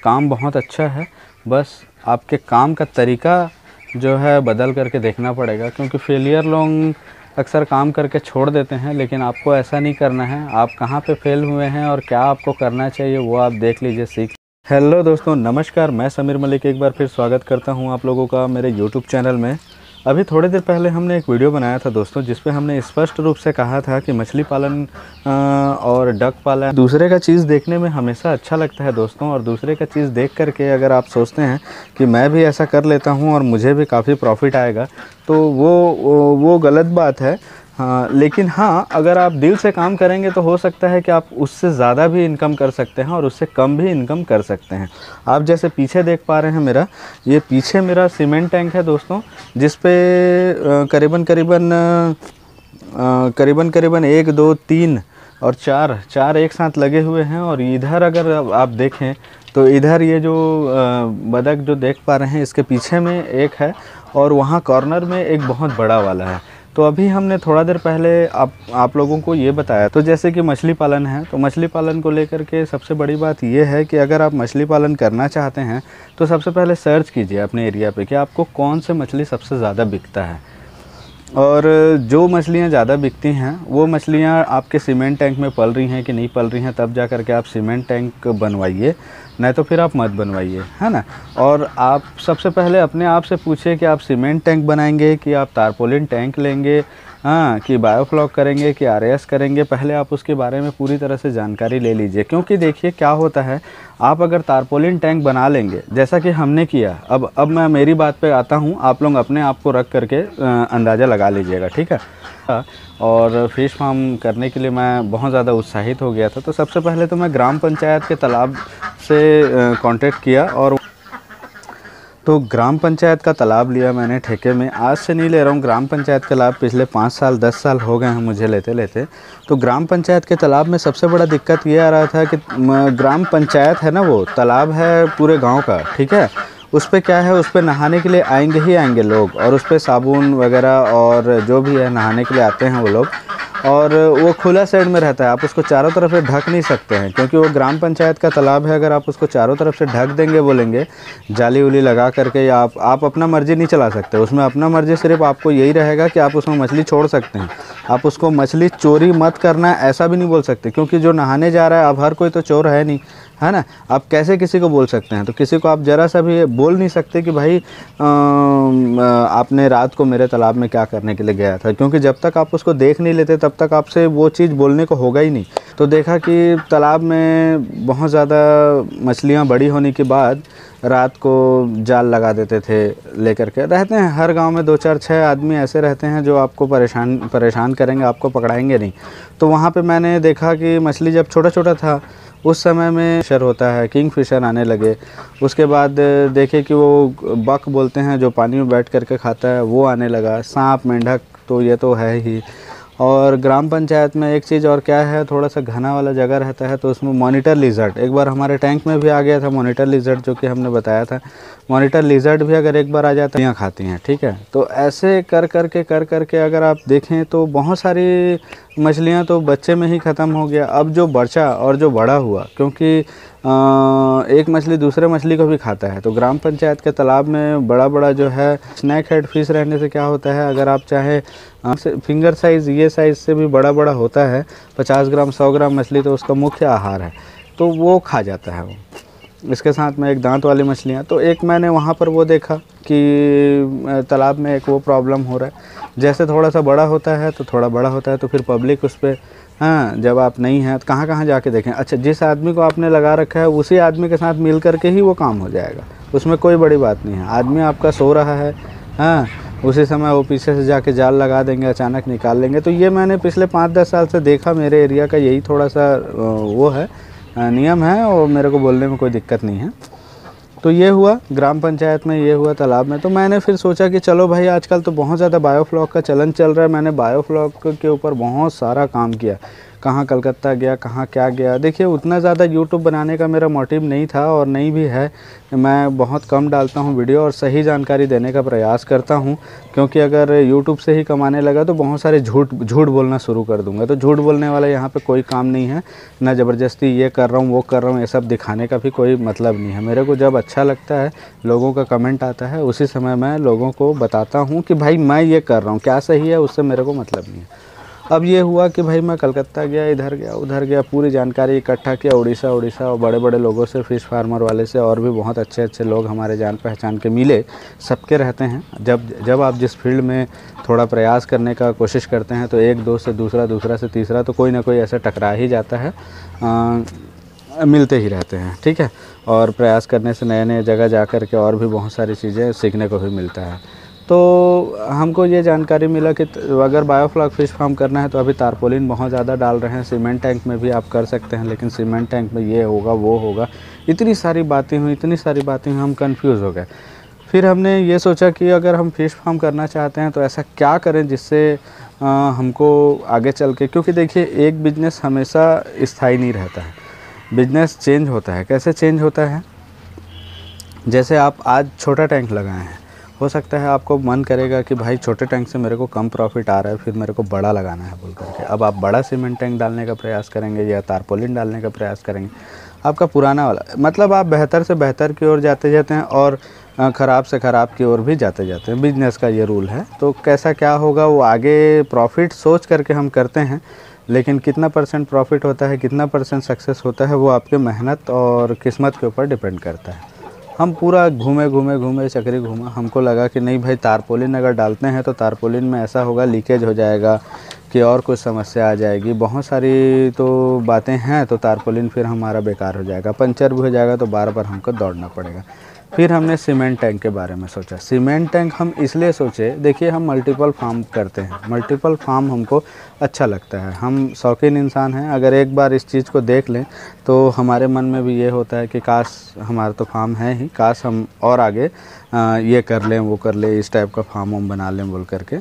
काम बहुत अच्छा है, बस आपके काम का तरीका जो है बदल करके देखना पड़ेगा, क्योंकि फेलियर लोग अक्सर काम करके छोड़ देते हैं, लेकिन आपको ऐसा नहीं करना है। आप कहाँ पे फेल हुए हैं और क्या आपको करना चाहिए वो आप देख लीजिए, सीख। हेलो दोस्तों, नमस्कार। मैं समीर मलिक एक बार फिर स्वागत करता हूं आप लोगों का मेरे यूट्यूब चैनल में। अभी थोड़ी देर पहले हमने एक वीडियो बनाया था दोस्तों, जिस पे हमने स्पष्ट रूप से कहा था कि मछली पालन और डक पालन, दूसरे का चीज़ देखने में हमेशा अच्छा लगता है दोस्तों। और दूसरे का चीज़ देख करके अगर आप सोचते हैं कि मैं भी ऐसा कर लेता हूं और मुझे भी काफ़ी प्रॉफिट आएगा, तो वो गलत बात है। हाँ, लेकिन हाँ, अगर आप दिल से काम करेंगे तो हो सकता है कि आप उससे ज़्यादा भी इनकम कर सकते हैं और उससे कम भी इनकम कर सकते हैं। आप जैसे पीछे देख पा रहे हैं, ये पीछे मेरा सीमेंट टैंक है दोस्तों, जिस पे करीबन 1 2 3 और 4 एक साथ लगे हुए हैं। और इधर अगर आप देखें तो इधर ये जो बतख जो देख पा रहे हैं, इसके पीछे में एक है और वहाँ कॉर्नर में एक बहुत बड़ा वाला है। तो अभी हमने थोड़ा देर पहले आप लोगों को ये बताया, तो जैसे कि मछली पालन है, तो मछली पालन को लेकर के सबसे बड़ी बात ये है कि अगर आप मछली पालन करना चाहते हैं तो सबसे पहले सर्च कीजिए अपने एरिया पे कि आपको कौन से मछली सबसे ज़्यादा बिकता है। और जो मछलियाँ ज़्यादा बिकती हैं वो मछलियाँ आपके सीमेंट टैंक में पल रही हैं कि नहीं पल रही हैं, तब जा कर के आप सीमेंट टैंक बनवाइए, नहीं तो फिर आप मत बनवाइए, है ना। और आप सबसे पहले अपने आप से पूछिए कि आप सीमेंट टैंक बनाएंगे कि आप तारपोलिन टैंक लेंगे, हाँ, कि बायोफ्लॉक करेंगे कि आरएएस करेंगे। पहले आप उसके बारे में पूरी तरह से जानकारी ले लीजिए, क्योंकि देखिए क्या होता है, आप अगर तारपोलिन टैंक बना लेंगे जैसा कि हमने किया, अब मैं मेरी बात पे आता हूँ, आप लोग अपने आप को रख करके अंदाज़ा लगा लीजिएगा, ठीक है। और फिश फार्म करने के लिए मैं बहुत ज़्यादा उत्साहित हो गया था। तो सबसे पहले तो मैं ग्राम पंचायत के तालाब से कांटेक्ट किया, और तो ग्राम पंचायत का तालाब लिया मैंने ठेके में। आज से नहीं ले रहा हूँ, ग्राम पंचायत का तालाब पिछले 5 साल 10 साल हो गए हैं मुझे लेते लेते। तो ग्राम पंचायत के तालाब में सबसे बड़ा दिक्कत ये आ रहा था कि ग्राम पंचायत है ना, वो तालाब है पूरे गांव का, ठीक है। उस पर क्या है, उस पर नहाने के लिए आएंगे ही आएंगे लोग, और उस पर साबुन वगैरह और जो भी है नहाने के लिए आते हैं वो लोग। और वो खुला साइड में रहता है, आप उसको चारों तरफ से ढक नहीं सकते हैं, क्योंकि वो ग्राम पंचायत का तालाब है। अगर आप उसको चारों तरफ से ढक देंगे बोलेंगे जाली उली लगा करके, या आप अपना मर्जी नहीं चला सकते उसमें। अपना मर्जी सिर्फ आपको यही रहेगा कि आप उसमें मछली छोड़ सकते हैं, आप उसको मछली चोरी मत करना ऐसा भी नहीं बोल सकते, क्योंकि जो नहाने जा रहा है, अब हर कोई तो चोर है नहीं, है ना। आप कैसे किसी को बोल सकते हैं, तो किसी को आप ज़रा सा भी बोल नहीं सकते कि भाई आपने रात को मेरे तालाब में क्या करने के लिए गया था, क्योंकि जब तक आप उसको देख नहीं लेते तब तक आपसे वो चीज़ बोलने को होगा ही नहीं। तो देखा कि तालाब में बहुत ज़्यादा मछलियाँ बड़ी होने के बाद रात को जाल लगा देते थे, लेकर के रहते हैं हर गांव में 2 4 6 आदमी ऐसे रहते हैं जो आपको परेशान करेंगे, आपको पकड़ाएंगे नहीं। तो वहाँ पे मैंने देखा कि मछली जब छोटा छोटा था उस समय में फिशर होता है, किंग फिशर आने लगे। उसके बाद देखे कि वो बक बोलते हैं जो पानी में बैठ करके खाता है, वो आने लगा। सांप मेंढक तो ये तो है ही। और ग्राम पंचायत में एक चीज़ और क्या है, थोड़ा सा घना वाला जगह रहता है, तो उसमें मॉनिटर लिजर्ड एक बार हमारे टैंक में भी आ गया था। मॉनिटर लिजर्ड जो कि हमने बताया था, मॉनिटर लिजर्ड भी अगर एक बार आ जाता है खाती हैं, ठीक है। तो ऐसे कर करके अगर आप देखें तो बहुत सारी मछलियां तो बच्चे में ही ख़त्म हो गया। अब जो बचा और जो बड़ा हुआ, क्योंकि एक मछली दूसरे मछली को भी खाता है, तो ग्राम पंचायत के तालाब में बड़ा जो है स्नैक हेड फिश रहने से क्या होता है, अगर आप चाहे फिंगर साइज़, ये साइज़ से भी बड़ा होता है, 50 ग्राम 100 ग्राम मछली तो उसका मुख्य आहार है, तो वो खा जाता है वो। इसके साथ में एक दांत वाली मछलियाँ, तो एक मैंने वहाँ पर वो देखा कि तालाब में एक वो प्रॉब्लम हो रहा है। जैसे थोड़ा सा बड़ा होता है तो फिर पब्लिक उस पर, हाँ, जब आप नहीं हैं तो कहाँ जाके देखें। अच्छा, जिस आदमी को आपने लगा रखा है उसी आदमी के साथ मिल करके ही वो काम हो जाएगा, उसमें कोई बड़ी बात नहीं है। आदमी आपका सो रहा है, हाँ, उसी समय वो पीछे से जाके जाल लगा देंगे, अचानक निकाल लेंगे। तो ये मैंने पिछले 5-10 साल से देखा, मेरे एरिया का यही थोड़ा सा वो है, नियम है, और मेरे को बोलने में कोई दिक्कत नहीं है। तो ये हुआ ग्राम पंचायत में, ये हुआ तालाब में। तो मैंने फिर सोचा कि चलो भाई, आजकल तो बहुत ज़्यादा बायोफ्लॉक का चलन चल रहा है। मैंने बायोफ्लॉक के ऊपर बहुत सारा काम किया, कहाँ कलकत्ता गया, कहाँ क्या गया। देखिए उतना ज़्यादा यूट्यूब बनाने का मेरा मोटिव नहीं था और नहीं भी है। मैं बहुत कम डालता हूँ वीडियो और सही जानकारी देने का प्रयास करता हूँ, क्योंकि अगर यूट्यूब से ही कमाने लगा तो बहुत सारे झूठ बोलना शुरू कर दूँगा। तो झूठ बोलने वाला यहाँ पे कोई काम नहीं है, ना ज़बरदस्ती ये कर रहा हूँ वो कर रहा हूँ, ये सब दिखाने का भी कोई मतलब नहीं है। मेरे को जब अच्छा लगता है, लोगों का कमेंट आता है, उसी समय मैं लोगों को बताता हूँ कि भाई मैं ये कर रहा हूँ, क्या सही है उससे मेरे को मतलब नहीं है। अब ये हुआ कि भाई मैं कलकत्ता गया, इधर गया उधर गया, पूरी जानकारी इकट्ठा किया, उड़ीसा और बड़े बड़े लोगों से, फिश फार्मर वाले से, और भी बहुत अच्छे अच्छे लोग हमारे जान पहचान के मिले। सबके रहते हैं, जब आप जिस फील्ड में थोड़ा प्रयास करने का कोशिश करते हैं तो एक दोस्त से दूसरा, दूसरा से तीसरा, तो कोई ना कोई ऐसा टकरा ही जाता है, मिलते ही रहते हैं, ठीक है। और प्रयास करने से नए नए जगह जा कर के और भी बहुत सारी चीज़ें सीखने को भी मिलता है। तो हमको ये जानकारी मिला कि अगर बायोफ्लॉक फ़िश फार्म करना है तो अभी तारपोलिन बहुत ज़्यादा डाल रहे हैं। सीमेंट टैंक में भी आप कर सकते हैं, लेकिन सीमेंट टैंक में ये होगा वो होगा, इतनी सारी बातें हुई, हम कंफ्यूज हो गए। फिर हमने ये सोचा कि अगर हम फ़िश फार्म करना चाहते हैं तो ऐसा क्या करें जिससे हमको आगे चल के, क्योंकि देखिए एक बिज़नेस हमेशा स्थायी नहीं रहता है, बिज़नेस चेंज होता है। कैसे चेंज होता है? जैसे आप आज छोटा टैंक लगाए हैं, हो सकता है आपको मन करेगा कि भाई छोटे टैंक से मेरे को कम प्रॉफिट आ रहा है, फिर मेरे को बड़ा लगाना है बोल करके। अब आप बड़ा सीमेंट टैंक डालने का प्रयास करेंगे या तारपोलिन डालने का प्रयास करेंगे, आपका पुराना वाला, मतलब आप बेहतर से बेहतर की ओर जाते जाते हैं और ख़राब से ख़राब की ओर भी जाते जाते हैं। बिजनेस का ये रूल है। तो कैसा क्या होगा वो आगे प्रॉफिट सोच करके हम करते हैं, लेकिन कितना % प्रॉफिट होता है, कितना % सक्सेस होता है, वो आपके मेहनत और किस्मत के ऊपर डिपेंड करता है। हम पूरा घूमे चक्री घूमा, हमको लगा कि नहीं भाई तारपोलिन अगर डालते हैं तो तारपोलिन में ऐसा होगा, लीकेज हो जाएगा कि और कुछ समस्या आ जाएगी, बहुत सारी तो बातें हैं, तो तारपोलिन फिर हमारा बेकार हो जाएगा, पंचर भी हो जाएगा, तो बार बार हमको दौड़ना पड़ेगा। फिर हमने सीमेंट टैंक के बारे में सोचा। सीमेंट टैंक हम इसलिए सोचे, देखिए हम मल्टीपल फार्म करते हैं, मल्टीपल फार्म हमको अच्छा लगता है, हम शौकीन इंसान हैं। अगर एक बार इस चीज़ को देख लें तो हमारे मन में भी ये होता है कि काश हमारा तो फार्म है ही, काश हम और आगे ये कर लें वो कर लें, इस टाइप का फार्म हम बना लें बोल करके।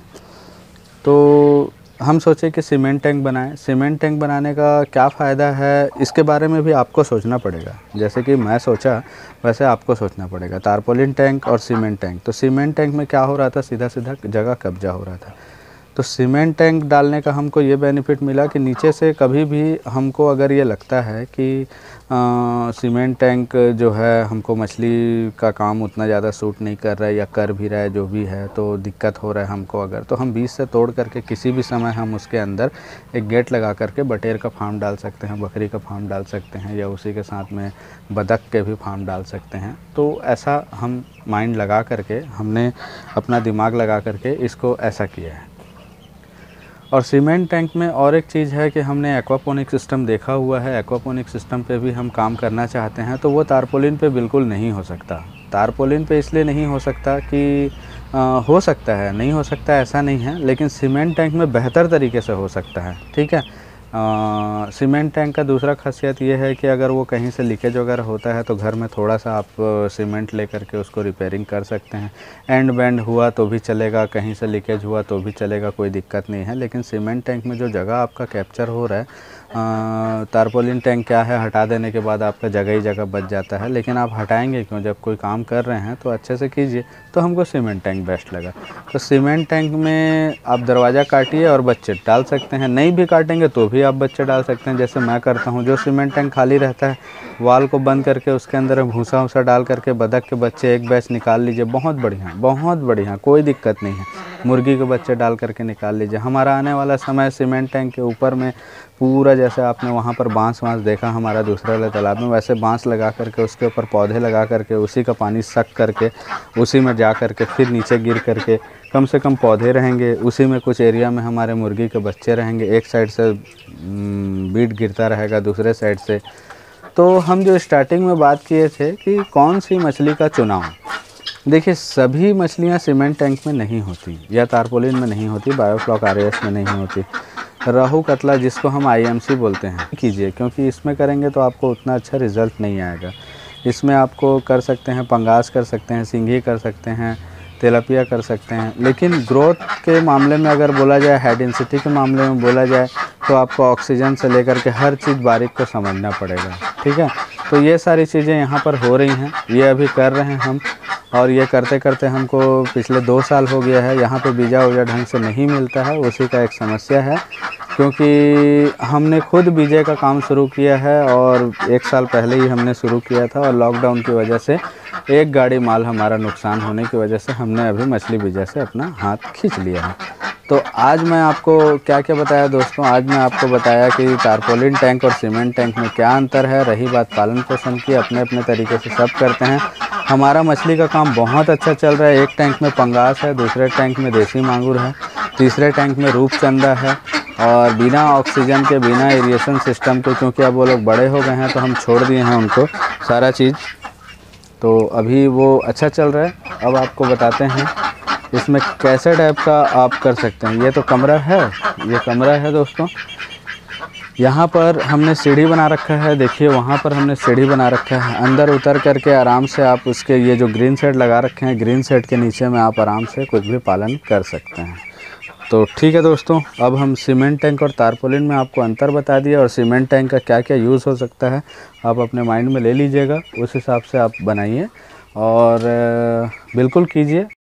तो हम सोचे कि सीमेंट टैंक बनाएं। सीमेंट टैंक बनाने का क्या फ़ायदा है, इसके बारे में भी आपको सोचना पड़ेगा। जैसे कि मैं सोचा वैसे आपको सोचना पड़ेगा। तारपोलिन टैंक और सीमेंट टैंक, तो सीमेंट टैंक में क्या हो रहा था, सीधा सीधा जगह कब्जा हो रहा था। तो सीमेंट टैंक डालने का हमको ये बेनिफिट मिला कि नीचे से कभी भी हमको अगर ये लगता है कि सीमेंट टैंक जो है हमको मछली का काम उतना ज़्यादा सूट नहीं कर रहा है, या कर भी रहा है जो भी है, तो दिक्कत हो रहा है हमको अगर, तो हम बीच से तोड़ करके किसी भी समय हम उसके अंदर एक गेट लगा करके बटेर का फार्म डाल सकते हैं, बकरी का फार्म डाल सकते हैं, या उसी के साथ में बतख के भी फार्म डाल सकते हैं। तो ऐसा हम माइंड लगा करके, हमने अपना दिमाग लगा करके इसको ऐसा किया है। और सीमेंट टैंक में और एक चीज़ है कि हमने एक्वापोनिक सिस्टम देखा हुआ है, एक्वापोनिक सिस्टम पे भी हम काम करना चाहते हैं, तो वो तारपोलिन पे बिल्कुल नहीं हो सकता। तारपोलिन पे इसलिए नहीं हो सकता कि हो सकता है, नहीं हो सकता ऐसा नहीं है, लेकिन सीमेंट टैंक में बेहतर तरीके से हो सकता है, ठीक है। सीमेंट टैंक का दूसरा खासियत ये है कि अगर वो कहीं से लीकेज वगैरह होता है तो घर में थोड़ा सा आप सीमेंट ले करके उसको रिपेयरिंग कर सकते हैं। एंड बैंड हुआ तो भी चलेगा, कहीं से लीकेज हुआ तो भी चलेगा, कोई दिक्कत नहीं है। लेकिन सीमेंट टैंक में जो जगह आपका कैप्चर हो रहा है, तारपोलिन टैंक क्या है, हटा देने के बाद आपका जगह ही जगह बच जाता है, लेकिन आप हटाएंगे क्यों? जब कोई काम कर रहे हैं तो अच्छे से कीजिए। तो हमको सीमेंट टैंक बेस्ट लगा। तो सीमेंट टैंक में आप दरवाज़ा काटिए और बच्चे डाल सकते हैं, नहीं भी काटेंगे तो भी आप बच्चे डाल सकते हैं, जैसे मैं करता हूँ। जो सीमेंट टैंक खाली रहता है, वाल को बंद करके उसके अंदर भूसा वूसा डाल करके बतख के बच्चे एक बैच निकाल लीजिए, बहुत बढ़िया, कोई दिक्कत नहीं है। मुर्गी के बच्चे डाल करके निकाल लीजिए। हमारा आने वाला समय सीमेंट टैंक के ऊपर में पूरा, जैसे आपने वहाँ पर बांस देखा हमारा दूसरे वाले तालाब में, वैसे बांस लगा करके उसके ऊपर पौधे लगा करके उसी का पानी सक करके उसी में जा करके फिर नीचे गिर करके, कम से कम पौधे रहेंगे उसी में, कुछ एरिया में हमारे मुर्गी के बच्चे रहेंगे, एक साइड से बीट गिरता रहेगा दूसरे साइड से। तो हम जो स्टार्टिंग में बात किए थे कि कौन सी मछली का चुनाव, देखिए सभी मछलियाँ सीमेंट टैंक में नहीं होती, या तारपोलिन में नहीं होती, बायोफ्लॉक RAS में नहीं होती। रोहू कतला, जिसको हम IMC बोलते हैं, कीजिए, क्योंकि इसमें करेंगे तो आपको उतना अच्छा रिज़ल्ट नहीं आएगा। इसमें आपको कर सकते हैं पंगास कर सकते हैं, सिंघी कर सकते हैं, तिलापिया कर सकते हैं। लेकिन ग्रोथ के मामले में अगर बोला जाए, हाई डेंसिटी के मामले में बोला जाए, तो आपको ऑक्सीजन से लेकर के हर चीज़ बारीक को समझना पड़ेगा, ठीक है। तो ये सारी चीज़ें यहाँ पर हो रही हैं, ये अभी कर रहे हैं हम, और ये करते करते हमको पिछले 2 साल हो गया है। यहाँ पे बीजा उजा ढंग से नहीं मिलता है, उसी का एक समस्या है, क्योंकि हमने खुद बीजे का काम शुरू किया है और 1 साल पहले ही हमने शुरू किया था, और लॉकडाउन की वजह से 1 गाड़ी माल हमारा नुकसान होने की वजह से हमने अभी मछली बीजा से अपना हाथ खींच लिया है। तो आज मैं आपको क्या क्या बताया दोस्तों, आज मैं आपको बताया कि टारपोलिन टैंक और सीमेंट टैंक में क्या अंतर है। रही बात पालन पोषण की, अपने अपने तरीके से सब करते हैं। हमारा मछली का काम बहुत अच्छा चल रहा है। एक टैंक में पंगास है, दूसरे टैंक में देसी मांगुर है, तीसरे टैंक में रूपचंदा है, और बिना ऑक्सीजन के, बिना एरिएशन सिस्टम के, क्योंकि अब वो लोग बड़े हो गए हैं तो हम छोड़ दिए हैं उनको सारा चीज़, तो अभी वो अच्छा चल रहा है। अब आपको बताते हैं इसमें कैसे टाइप का आप कर सकते हैं। ये तो कमरा है, ये कमरा है दोस्तों। यहाँ पर हमने सीढ़ी बना रखा है, देखिए वहाँ पर हमने सीढ़ी बना रखा है। अंदर उतर करके आराम से आप उसके ये जो ग्रीन शेड लगा रखे हैं, ग्रीन शेड के नीचे में आप आराम से कुछ भी पालन कर सकते हैं। तो ठीक है दोस्तों, अब हम सीमेंट टैंक और टारपोलिन में आपको अंतर बता दिया, और सीमेंट टैंक का क्या क्या यूज़ हो सकता है आप अपने माइंड में ले लीजिएगा, उस हिसाब से आप बनाइए और बिल्कुल कीजिए।